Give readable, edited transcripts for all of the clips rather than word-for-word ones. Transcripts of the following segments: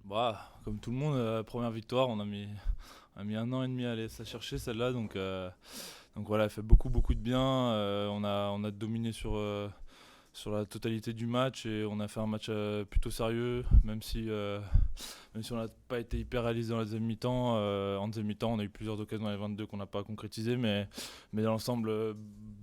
Bah, comme tout le monde, première victoire, on a mis 1 an et demi à aller la chercher celle-là, donc voilà, elle fait beaucoup beaucoup de bien. On a dominé sur la totalité du match et on a fait un match plutôt sérieux, même si on n'a pas été hyper réaliste dans la deuxième mi-temps. En deuxième mi-temps, on a eu plusieurs occasions dans les 22 qu'on n'a pas concrétisé, mais dans l'ensemble,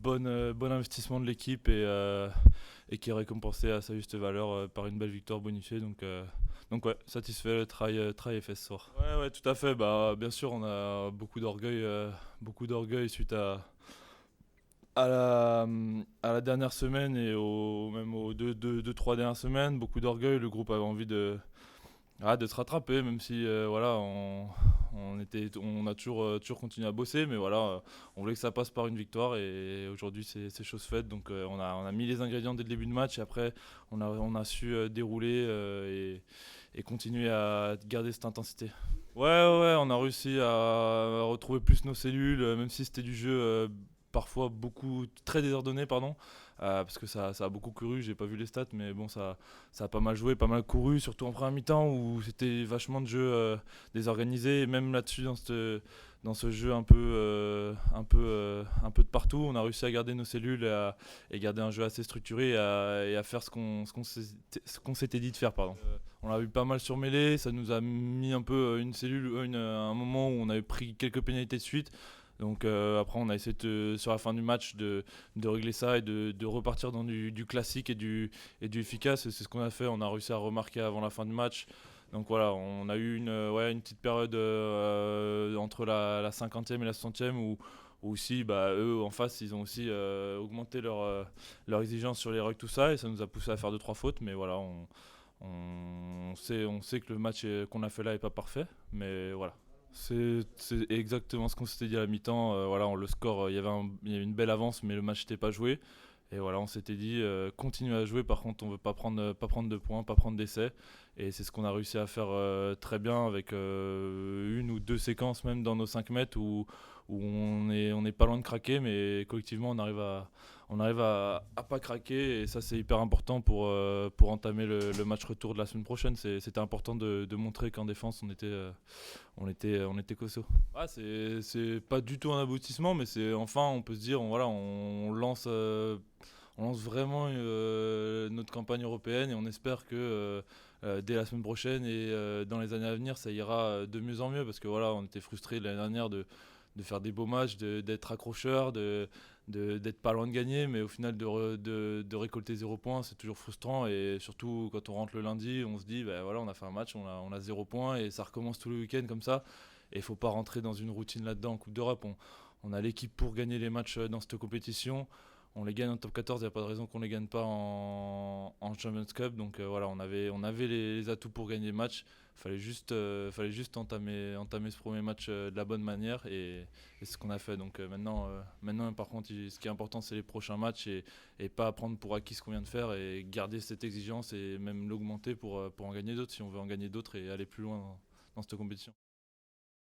bon investissement de l'équipe et qui est récompensé à sa juste valeur par une belle victoire bonifiée. Donc ouais, satisfait, le travail est fait ce soir. Ouais, ouais, tout à fait. Bah, bien sûr, on a beaucoup d'orgueil suite à la dernière semaine et même aux trois dernières semaines. Beaucoup d'orgueil. Le groupe avait envie de se rattraper, même si voilà, on a toujours continué à bosser, mais voilà, on voulait que ça passe par une victoire et aujourd'hui c'est chose faite. Donc on a mis les ingrédients dès le début de match et après on a su dérouler et continuer à garder cette intensité. Ouais, ouais, ouais, on a réussi à retrouver plus nos cellules, même si c'était du jeu parfois beaucoup très désordonné, pardon, parce que ça a beaucoup couru. J'ai pas vu les stats, mais bon, ça a pas mal joué, pas mal couru, surtout en première mi-temps où c'était vachement de jeu désorganisé. Et même là-dessus, dans ce jeu un peu de partout, on a réussi à garder nos cellules et garder un jeu assez structuré et à faire ce qu'on s'était dit de faire, pardon. On l'a vu pas mal surmêlé, ça nous a mis un peu une cellule, un moment où on avait pris quelques pénalités de suite. Donc après on a essayé sur la fin du match de régler ça et de repartir dans du classique et du efficace. Et c'est ce qu'on a fait, on a réussi à remarquer avant la fin du match. Donc voilà, on a eu une petite période entre la 50e et la 60e où aussi eux en face ils ont aussi augmenté leur exigence sur les rugs, tout ça, et ça nous a poussé à faire 2 3 fautes. Mais voilà, on sait que le match qu'on a fait là est pas parfait, mais voilà. C'est exactement ce qu'on s'était dit à la mi-temps. Voilà, le score, il y avait une belle avance, mais le match n'était pas joué. Et voilà, on s'était dit, continue à jouer. Par contre, on veut pas prendre de points, pas prendre d'essais. Et c'est ce qu'on a réussi à faire très bien avec une ou deux séquences même dans nos 5 mètres où on est pas loin de craquer, mais collectivement on arrive à pas craquer, et ça c'est hyper important pour entamer le match retour de la semaine prochaine. C'était important de montrer qu'en défense on était costaud. Ah, c'est pas du tout un aboutissement, mais c'est enfin, on peut se dire, voilà, on lance vraiment notre campagne européenne, et on espère que dès la semaine prochaine et dans les années à venir, ça ira de mieux en mieux, parce que voilà, on était frustrés l'année dernière de faire des beaux matchs, d'être accrocheurs, d'être pas loin de gagner, mais au final de récolter 0 points, c'est toujours frustrant. Et surtout quand on rentre le lundi, on se dit, ben voilà, on a fait un match, on a 0 points, et ça recommence tout le week-end comme ça. Et il faut pas rentrer dans une routine là-dedans en Coupe d'Europe. On a l'équipe pour gagner les matchs dans cette compétition. On les gagne en top 14, il n'y a pas de raison qu'on ne les gagne pas en Champions Cup. Donc voilà, on avait les atouts pour gagner le match. Fallait juste entamer ce premier match de la bonne manière, et c'est ce qu'on a fait. Donc maintenant, par contre, ce qui est important, c'est les prochains matchs, et pas prendre pour acquis ce qu'on vient de faire, et garder cette exigence et même l'augmenter pour en gagner d'autres, si on veut en gagner d'autres et aller plus loin dans cette compétition.